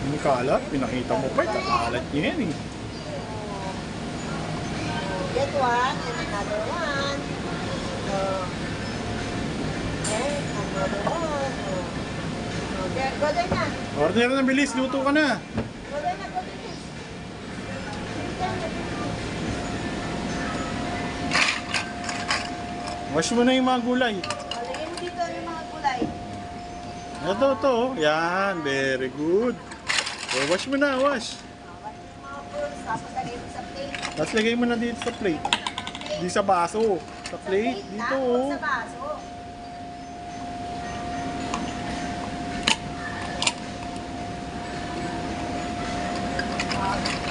Hindi kalat, pinakita mo pa, kakalat niya yan eh. Get one and another one. And another one. Okay, go there na. Order na, bilis, luto ka na. Go there na, go there na. Wash mo na yung mga gulay. Lagyan mo dito yung mga gulay. Ito. Yan, very good. So, wash mo na, wash. Wash yung mga fruits, tapos lagay mo sa plate. Tapos lagay mo na dito sa plate. Di sa baso. Sa plate, dito oh. Sa baso.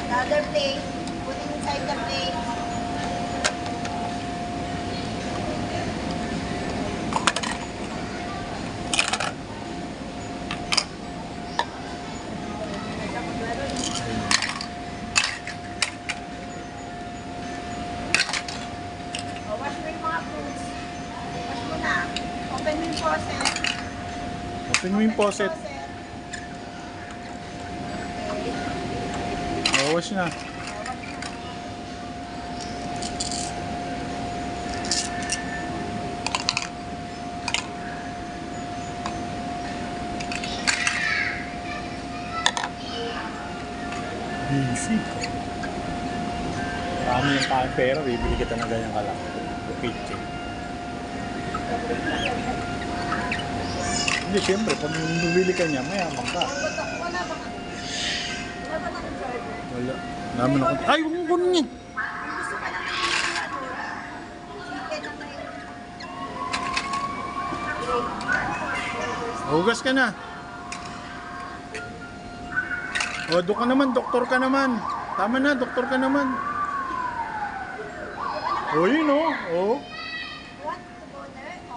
Another plate. Put it inside the plate. Wash mo yung mga fruits. Wash mo na. Open mo yung faucet. Open mo yung faucet. Okay. Oh, wash na. Busy. Marami yung tayong pera, bibili kita ng ganyan kalak. Kitchen. Hindi, syempre, pag bibili ka niya, mayaman ka. Wala ba kami? Wala ba kami charger? Wala. Namin ako. Ay, huwag mo kunin yan. Gusto ka naman yung chicken na may... Hugas ka na. O, doon ka naman, doktor ka naman. Tama na, doktor ka naman. O, yun o. O.